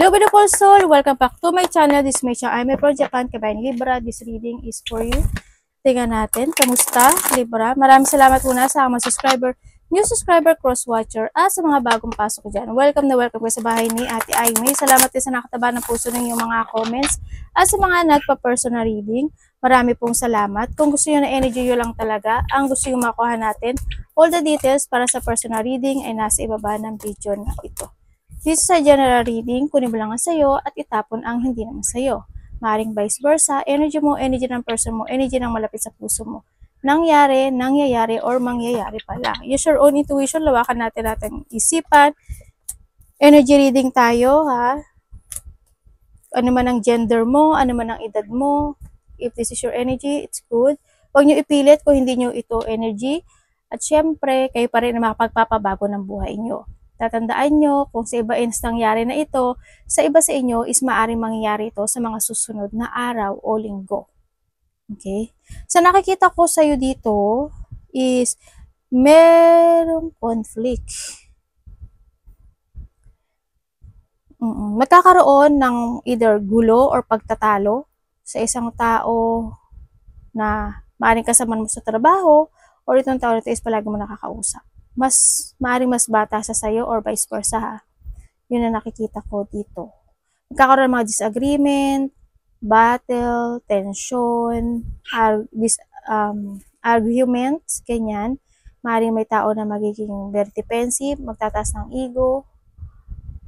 Hello beautiful soul! Welcome back to my channel. This is my channel. I'm from Japan, Kabayan Libra. This reading is for you. Tingnan natin. Kamusta, Libra? Maraming salamat muna sa mga subscriber, new subscriber, cross-watcher, at sa mga bagong pasok ko dyan. Welcome na welcome ko sa bahay ni Ate Aimee. Salamat din sa nakataba ng puso ninyong mga comments. At sa mga nagpa-personal reading, marami pong salamat. Kung gusto nyo na energy yun lang talaga, ang gusto nyo makuha natin, all the details para sa personal reading ay nasa ibaba ng video na ito. This is a general reading, kunin mo lang ang sayo at itapon ang hindi naman sayo. Maaaring vice versa, energy mo, energy ng person mo, energy ng malapit sa puso mo. Nangyari, nangyayari, or mangyayari pala. Use your own intuition, lawakan natin natin isipan. Energy reading tayo, ha? Ano man ang gender mo, ano man ang edad mo. If this is your energy, it's good. Huwag nyo ipilit kung hindi nyo ito energy. At syempre, kayo pa rin na makapagpapabago ng buhay nyo. Tatandaan nyo, kung sa iba is nangyari na ito, sa iba sa inyo is maaaring mangyayari ito sa mga susunod na araw o linggo. Okay? So nakikita ko sa iyo dito is merong conflict. Magkakaroon ng either gulo or pagtatalo sa isang tao na maaaring kasama mo sa trabaho or itong tao na ito is palagi mo nakakausap. Maaaring mas bata sa sayo or vice versa, ha. Yun na nakikita ko dito. Magkakaroon ng mga disagreement, battle, tension, arguments, ganyan. Maaaring may tao na magiging very defensive, magtataas ng ego.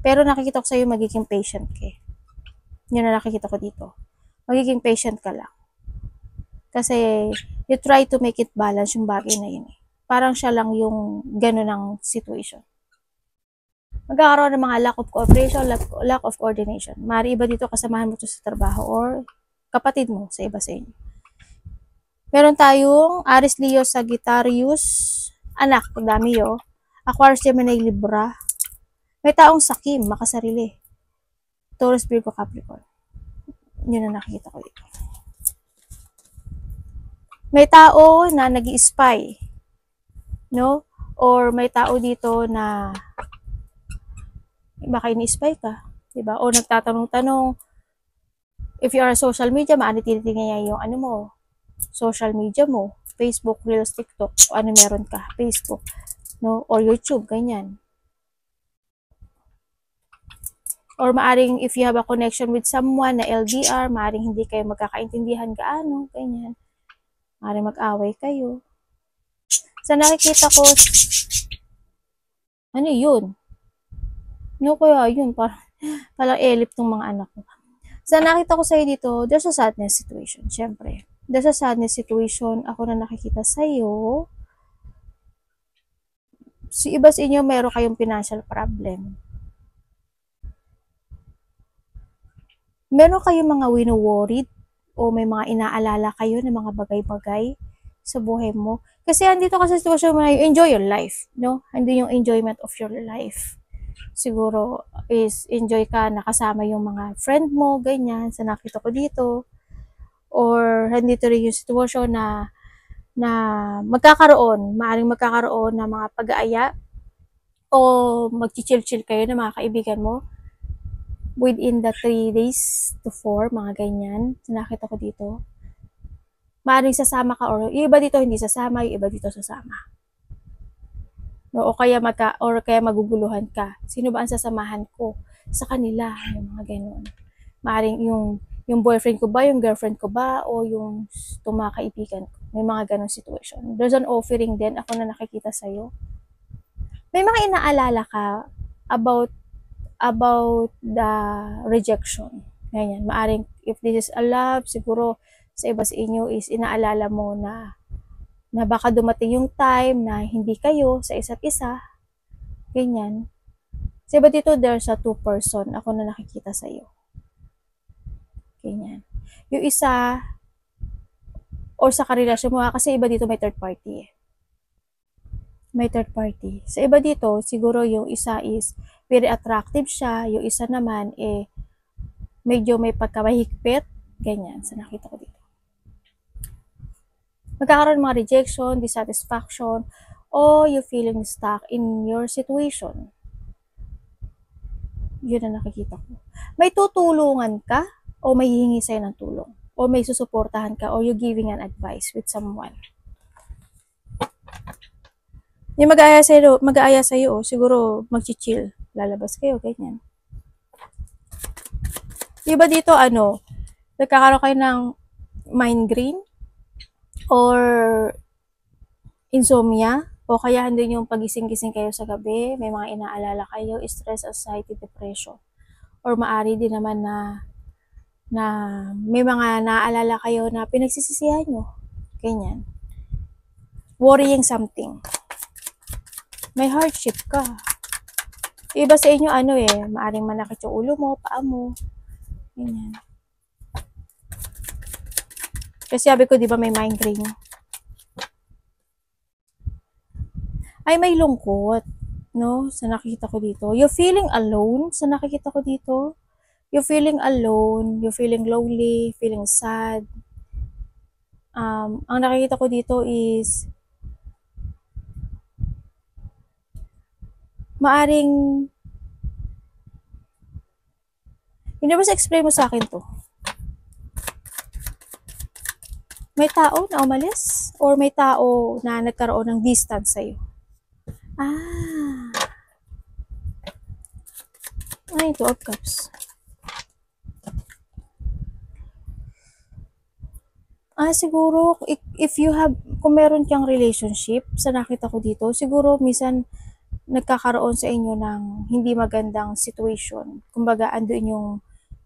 Pero nakikita ko sa'yo magiging patient ka. Yun na nakikita ko dito. Magiging patient ka lang. Kasi you try to make it balance yung bagay na yun. Parang siya lang yung gano'n ng situation. Magkakaroon ng mga lack of cooperation, lack of coordination. Maaari iba dito kasamahan mo ito sa trabaho or kapatid mo sa iba sa inyo. Meron tayong Aries, Leo, Sagittarius, anak, dami yo. Aquarius, Gemini, Libra. May taong sakim, makasarili. Taurus, Virgo, Capricorn. Yun na nakikita ko dito. May tao na nag-i-spy. No? Or may tao dito na baka ini-spy ka, diba? O nagtatanong-tanong, if you are a social media, maaaring tinitingnan niya yung ano mo, social media mo, Facebook, Reels, TikTok, o ano meron ka, Facebook, no? Or YouTube, ganyan. Or maaring if you have a connection with someone na LDR, maaring hindi kayo magkakaintindihan gaano, ganyan. Maaring mag-away kayo. Sa nakikita ko, ano yun? No, kaya yun, parang elip tong mga anak ko. Sa nakita ko sa'yo dito, there's a sadness situation, syempre. There's a sadness situation, ako na nakikita sa'yo. Si iba sa inyo, meron kayong financial problem. Meron kayong mga wino-worried o may mga inaalala kayo ng mga bagay-bagay sa buhay mo. Kasi andito ka sa sitwasyon mo na you enjoy your life, no? Hindi yung enjoyment of your life. Siguro is enjoy ka nakasama yung mga friend mo, ganyan, sa nakita ko dito. Or andito rin yung sitwasyon na maaaring magkakaroon ng mga pag-aaya o mag-chill-chill kayo ng mga kaibigan mo within the 3 days to 4, mga ganyan, sa nakita ko dito. Maaaring sasama ka or yung iba dito hindi sasama, yung iba dito sasama. No, o kaya maguguluhan ka. Sino ba ang sasamahan ko sa kanila? Yung mga ganoon. Maaaring yung boyfriend ko ba, yung girlfriend ko ba, o yung mga kaibigan ko. May mga ganong situation. There's an offering din, ako na nakikita sa'yo. May mga inaalala ka about the rejection. Ganyan. Maaaring if this is a love, siguro sa iba sa inyo is inaalala mo na baka dumating yung time na hindi kayo sa isa't isa. Ganyan. Sa iba dito, there's a 2 person. Ako na nakikita sa iyo. Ganyan. Yung isa, or sa karelasyon mo, kasi iba dito may third party eh. May third party. Sa iba dito, siguro yung isa is very attractive siya. Yung isa naman eh medyo may pagkamahigpit. Ganyan. Sa nakita ko dito. Magkakaroon mga rejection, dissatisfaction, o you feeling stuck in your situation. Yun ang nakikita ko. May tutulungan ka o may hihingi sa'yo ng tulong o may susuportahan ka or you giving an advice with someone. Yung mag-aaya sa'yo, siguro mag-chill. Lalabas kayo, ganyan. Diba dito, nagkakaroon kayo ng migraine or insomnia o kaya hindi yung pagising-gising kayo sa gabi, may mga inaalala kayo, stress, anxiety, depression. Or maari din naman na may mga naaalala kayo na pinagsisisihan nyo. Ganyan. Worrying something. May hardship ka. Iba sa inyo, maaring manakit yung ulo mo, paa mo. Ganyan. Kasi sabi ko, di ba may migraine? Ay, may lungkot. No? Sa nakikita ko dito. You're feeling alone sa nakikita ko dito. You're feeling alone. You're feeling lonely. Feeling sad. Ang nakikita ko dito is maaring universe, explain mo sa akin to. May tao na umalis? Or may tao na nagkaroon ng distance sa'yo? Ay, Two of Cups. Siguro, if you have, kung meron kang relationship, sa nakita ko dito, siguro minsan nagkakaroon sa inyo ng hindi magandang situation. Kumbaga, andun yung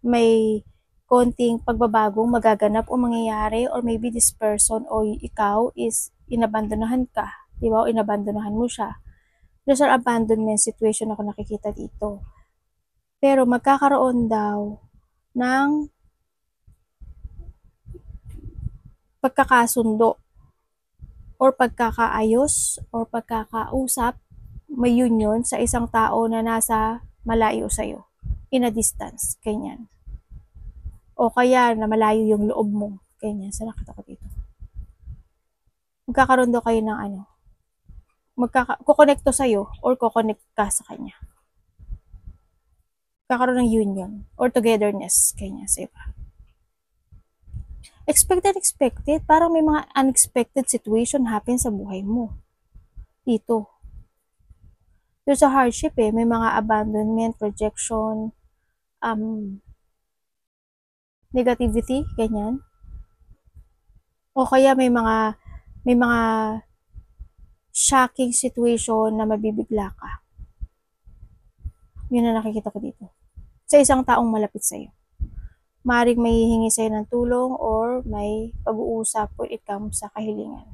may konting pagbabagong magaganap o mangyayari, or maybe this person o ikaw is inabandonahan ka. Di ba? O inabandonahan mo siya. There's an abandonment situation ako nakikita dito. Pero magkakaroon daw ng pagkakasundo or pagkakaayos or pagkakausap, may union sa isang tao na nasa malayo sa'yo, in a distance, ganyan. O kaya na malayo yung loob mo, ganyan, sa nakita ko dito. Magkakaroon daw kayo ng kukonekto sa'yo or kukonect ka sa kanya. Magkakaroon ng union or togetherness, ganyan, sa iba. Expected, parang may mga unexpected situation happen sa buhay mo. Dito. There's a hardship may mga abandonment, rejection, negativity, ganyan. O kaya may mga shocking situation na mabibigla ka. Yun na nakikita ko dito. Sa isang taong malapit sa'yo. Maaaring may hihingi sa'yo ng tulong or may pag-uusap when it comes sa kahilingan.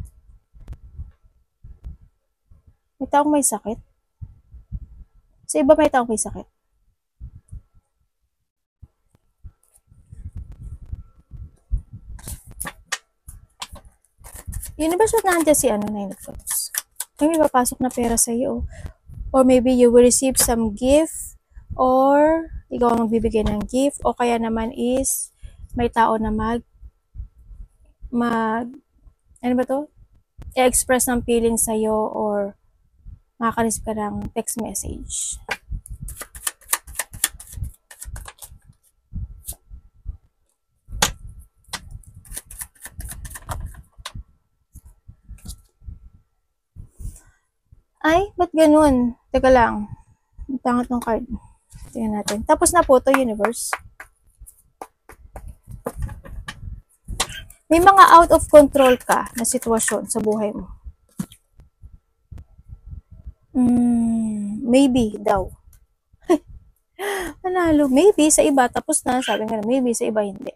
May taong may sakit. Sa iba may taong may sakit. Universe, nandiyan si Nine of Cups. May papasok na pera sa'yo. Or maybe you will receive some gift or ikaw ang magbibigay ng gift, o kaya naman is may tao na i-express ng feeling sa'yo or makaka-receive ka ng text message. Ay, ba't ganun? Teka lang. Ang tangat ng card. Tingnan natin. Tapos na po to, Universe. May mga out of control ka na sitwasyon sa buhay mo. Maybe daw. Panalo. Maybe sa iba, tapos na. Sabi nga, maybe sa iba hindi.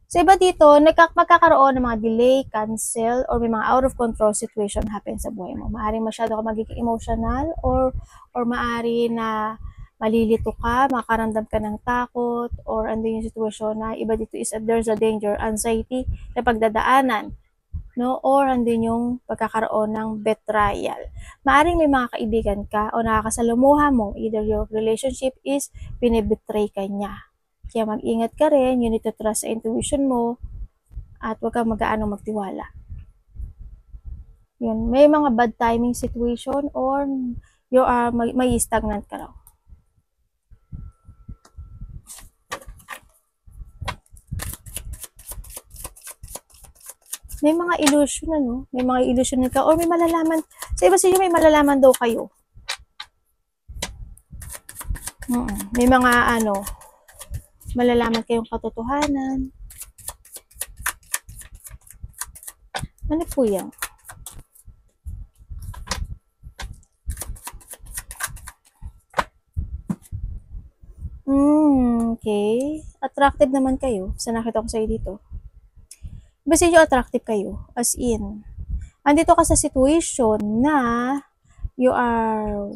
Sa iba dito, magkakaroon ng mga delay, cancel, or may mga out of control situation happen sa buhay mo. Maaring masyado ka magiging emotional or maari na malilito ka, makaramdam ka ng takot, or andun yung sitwasyon na iba dito is there's a danger, anxiety na pagdadaanan, no? Or andun yung pagkakaroon ng betrayal. Maaring may mga kaibigan ka o nakakasalamuha mo, either your relationship is binibetray ka niya. Kaya mag-ingat ka rin, you need to trust sa intuition mo, at huwag kang mag-aanong magtiwala. Yun, may mga bad timing situation or may stagnant ka raw. May mga illusion, ano? May mga illusion ka, or may malalaman, sa iba sa inyo may malalaman daw kayo. May mga, ano, malalaman kayong katotohanan. Ano po yan? Okay. Attractive naman kayo sa nakita ko sa'yo dito. Basta yung attractive kayo, as in. Andito ka sa situation na you are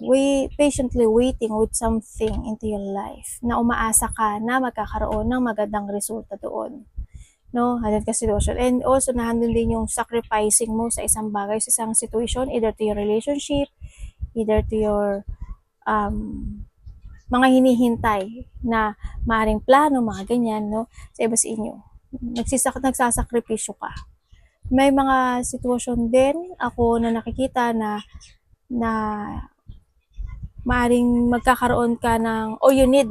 patiently waiting with something into your life, na umaasa ka na magkakaroon ng magandang resulta doon. No? Handun ka situation. And also, nahandun din yung sacrificing mo sa isang bagay, sa isang situation, either to your relationship, either to your mga hinihintay na maaaring plano, mga ganyan, no? Sa iba sa inyo. Nagsasakripisyo ka. May mga sitwasyon din ako na nakikita na maaaring magkakaroon ka ng, or you need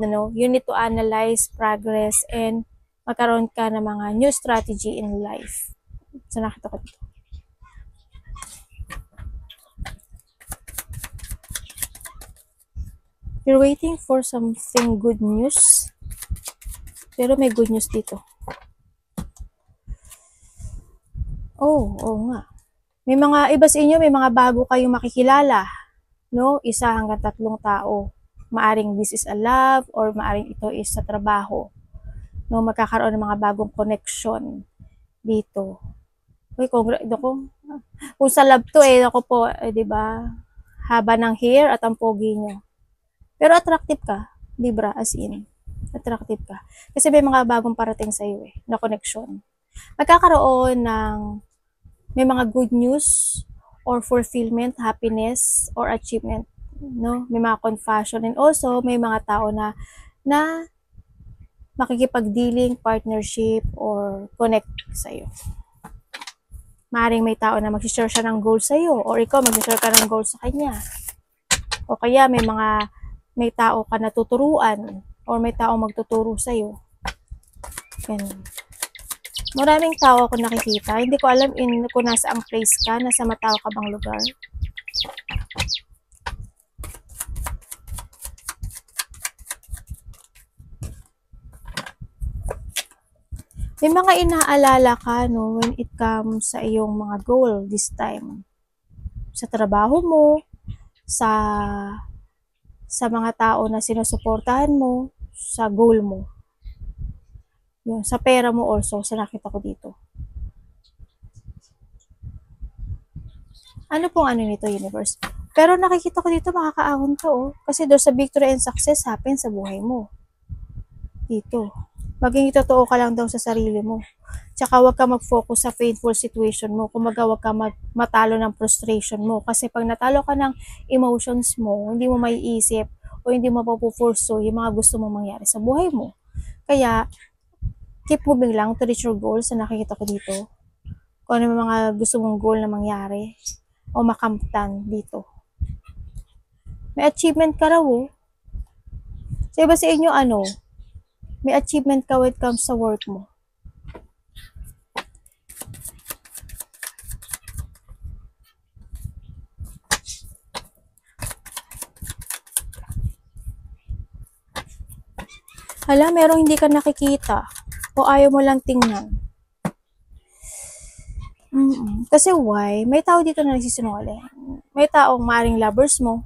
to analyze progress and magkaroon ka ng mga new strategy in life. So, nakita ko dito. You're waiting for something good news. Pero may good news dito. Oo nga. May mga iba sa inyo, may mga bago kayong makikilala. No? 1 hanggang 3 tao. Maaring this is a love, or maaring ito is sa trabaho. No? Magkakaroon ng mga bagong connection dito. Uy, kung sa love to ako po, di ba? Haba ng hair at ang pogi nyo. Pero attractive ka, Libra, as in. Attractive ka. Kasi may mga bagong parating sa iyo na connection. Magkakaroon ng may mga good news or fulfillment, happiness, or achievement. No? May mga confession, and also may mga tao na makikipag-dealing, partnership, or connect sa iyo. Maaaring may tao na mag-share siya ng goal sa iyo, or ikaw mag-share ka ng goal sa kanya. O kaya may tao ka natuturuan, or may tao magtuturo sa iyo. Ganun. Maraming tao ako nakikita. Hindi ko alam kung nasa ang place ka, nasa matao ka bang lugar. May mga inaalala ka, no, when it comes sa iyong mga goal this time. Sa trabaho mo, sa mga tao na sinusuportahan mo, sa goal mo. Yung sa pera mo also, sa nakita ko dito. Ano pong ano nito, universe? Pero nakikita ko dito, makakaahon ka, kasi there's a victory and success happen sa buhay mo. Dito. Maging totoo ka lang daw sa sarili mo. Tsaka huwag ka mag-focus sa painful situation mo. Kumaga huwag ka matalo ng frustration mo. Kasi pag natalo ka ng emotions mo, hindi mo maiisip o hindi mo mapupurso yung mga gusto mong mangyari sa buhay mo. Kaya, keep moving lang to reach your goals na nakikita ko dito. Kung ano yung mga gusto mong goal na mangyari o makamtan dito. May achievement ka raw, Sa iba sa inyo, may achievement ka when it comes sa work mo. Hala, merong hindi ka nakikita o ayaw mo lang tingnan. Kasi why? May tao dito na nagsisinungaling. May taong maring lovers mo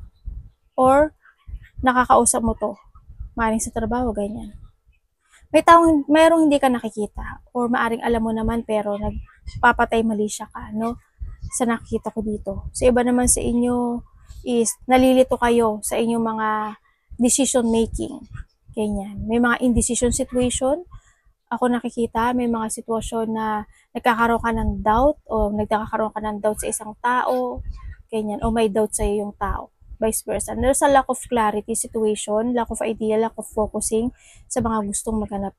or nakakausap mo to. Maring sa trabaho, ganyan. Mayroong hindi ka nakikita or maaring alam mo naman pero nagpapatay mali siya ka, no? Sa nakikita ko dito. Sa iba naman sa inyo is nalilito kayo sa inyong mga decision making. Ganyan. May mga indecision situation. Ako nakikita, may mga sitwasyon na nagkakaroon ka ng doubt o nagkakaroon ka ng doubt sa isang tao. Ganyan. O may doubt sa yung tao. Vice versa. There's a lack of clarity situation, lack of idea, lack of focusing sa mga gustong maghanap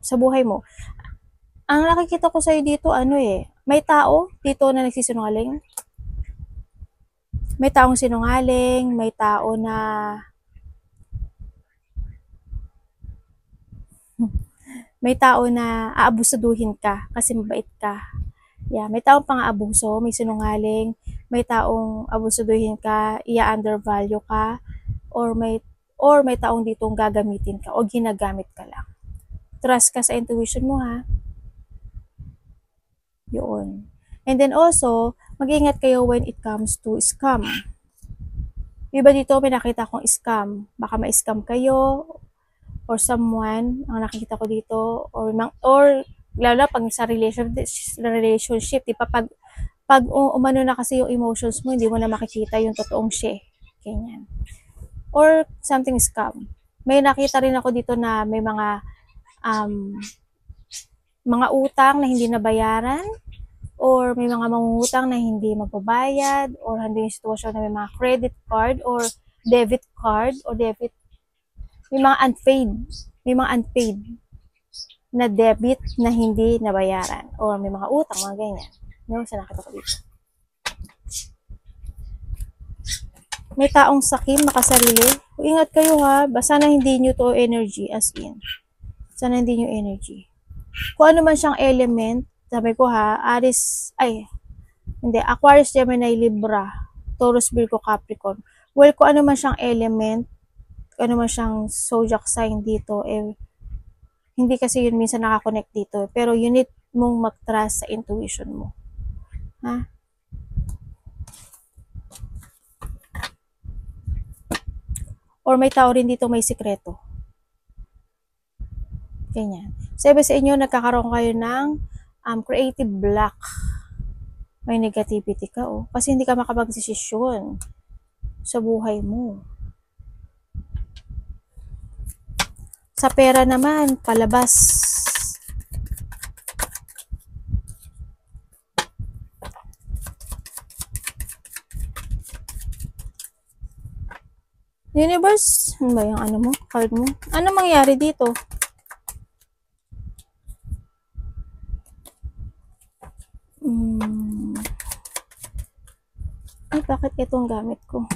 sa buhay mo. Ang nakikita ko sa'yo dito, may tao dito na nagsisinungaling. May taong sinungaling, may tao na aabusaduhin ka kasi mabait ka. Yeah, may taong pang-aabuso, may sinungaling, may taong abusuduhin ka, i-undervalue ka, or may taong ditong gagamitin ka o ginagamit ka lang. Trust ka sa intuition mo ha. Yun. And then also, mag-ingat kayo when it comes to scam. Iba dito, may nakita akong scam. Baka ma-scam kayo or someone ang nakikita ko dito or lalo pag sa relationship, di pa pag umano na kasi yung emotions mo, hindi mo na makikita yung totoong siya. Ganyan. Or something scam. May nakita rin ako dito na may mga utang na hindi nabayaran or may mga mangungutang na hindi magbabayad or hindi yung sitwasyon na may mga credit card or debit may mga unpaid na debit na hindi nabayaran or may mga utang, mga ganyan. No, sa nakita ko dito. May taong sakim makasarili. Ingat kayo ha, sana hindi nyo to energy as in. Sana hindi nyo energy. Kung ano man siyang element, sabi ko ha, Aquarius, Gemini, Libra, Taurus, Virgo, Capricorn. Well, kung ano man siyang element, kung ano man siyang zodiac sign dito, hindi kasi yun minsan nakakonect dito. Pero you need mong mag-trust sa intuition mo. Ha? Or may tao rin dito may sikreto. Ganyan. Sabi sa inyo, nagkakaroon kayo ng creative block. May negativity ka, oh. Kasi hindi ka makapag-desisyon sa buhay mo. Sa pera naman, palabas. Universe, ano ba yung ano mo? Card mo? Ano mangyari dito? Ay, bakit itong gamit ko?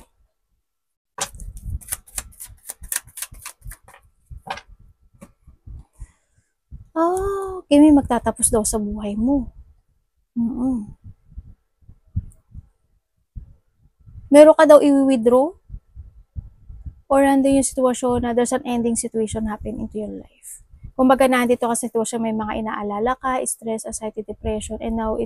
Okay, may magtatapos daw sa buhay mo. Meron ka daw i-withdraw? Or nandun yung sitwasyon na there's an ending situation happen into your life. Kumbaga nandito ka sa sitwasyon, may mga inaalala ka, stress, anxiety, depression, and now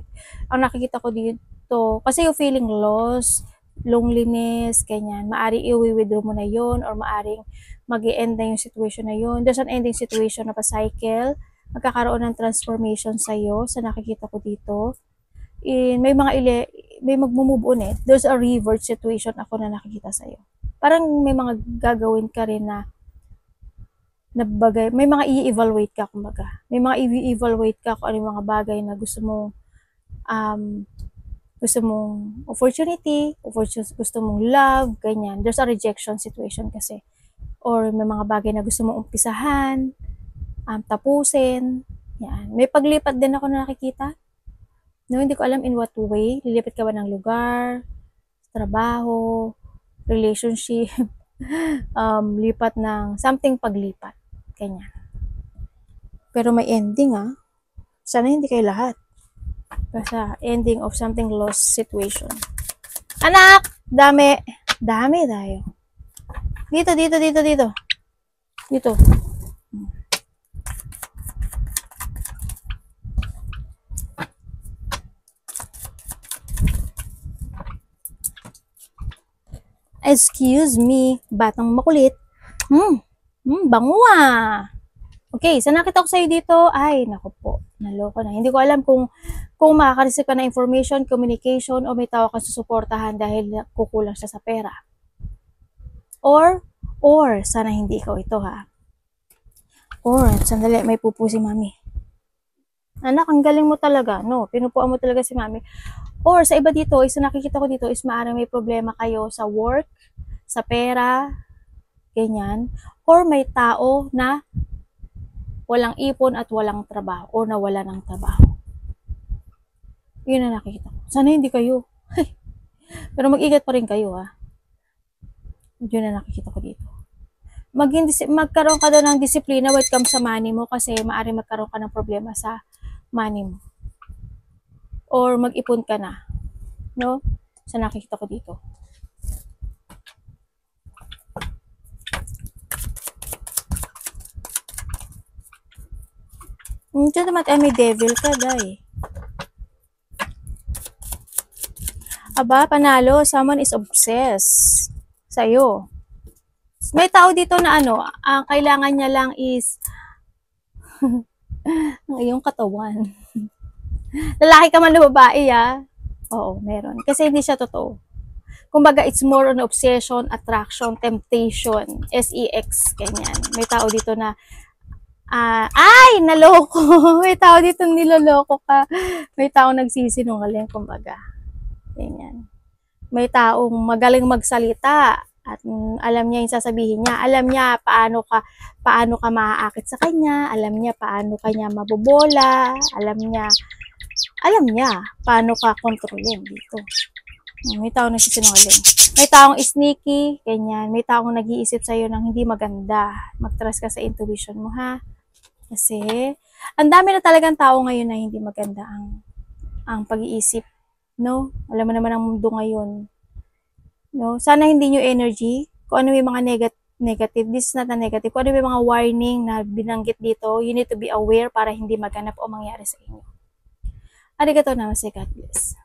ang nakikita ko dito, kasi yung feeling loss, loneliness, ganyan, maaring i-withdraw mo na yon or maaring mag-i-end na yung situation na yon. There's an ending situation na pa-cycle, magkakaroon ng transformation sa'yo, sa nakikita ko dito. May mag-move on eh. There's a revert situation ako na nakikita sa'yo. Parang may mga gagawin ka rin na bagay, may mga i-evaluate ka kumbaga. May mga i-evaluate ka kung ano yung mga bagay na gusto mong opportunity, gusto mong love, ganyan. There's a rejection situation kasi. Or may mga bagay na gusto mong umpisahan, tapusin. Yan. May paglipat din ako na nakikita. No, hindi ko alam in what way. Lilipat ka ba ng lugar, trabaho, relationship, lipat ng something paglipat. Ganyan. Pero may ending Sana hindi kayo lahat. Basta ending of something lost situation. Anak! Dami tayo. Dito. Excuse me, batang makulit. Bango Okay, sa nakita ko sa'yo dito, ay, naku po, naloko na. Hindi ko alam kung makaka-receive ka na information, communication, o may tao ka susuportahan dahil kukulang siya sa pera. Or, sana hindi ikaw ito ha. Or, sandali, may pupo si mami. Anak, ang galing mo talaga. No, pinupuan mo talaga si mami. Or sa iba dito, isa nakikita ko dito is maaaring may problema kayo sa work, sa pera, ganyan. Or may tao na walang ipon at walang trabaho or nawala ng trabaho. Yun na nakikita ko. Sana hindi kayo. Pero mag-ingat pa rin kayo Yun na nakikita ko dito. Magkaroon ka daw ng disiplina when it comes sa money mo kasi maaaring magkaroon ka ng problema sa money mo. or mag-ipon ka na. No? Sa nakikita ko dito. Diyan naman may devil ka, day. Aba, panalo. Someone is obsessed sa'yo. May tao dito na ang kailangan niya lang is ang iyong katawan. Lalaki ka man o babae, Oo, meron. Kasi hindi siya totoo. Kumbaga, it's more on obsession, attraction, temptation, sex, ganyan. May tao dito na, ay, naloko. May tao dito niloloko ka. May tao nagsisinungaling, kumbaga. Ganyan. May taong magaling magsalita at alam niya yung sasabihin niya. Alam niya paano ka maaakit sa kanya. Alam niya paano kanya mabobola. Alam niya paano ka kontrolin dito. May taong nagsisinungaling. May taong sneaky, ganyan. May taong nag-iisip sa'yo ng hindi maganda. Mag-trust ka sa intuition mo, ha? Kasi, ang dami na talagang tao ngayon na hindi maganda ang pag-iisip. No? Alam mo naman ang mundo ngayon. No? Sana hindi nyo energy. Kung ano yung mga negative, this is not a negative. Kung ano yung mga warning na binanggit dito, you need to be aware para hindi maganap o mangyari sa inyo. Arigatou namaste, God bless.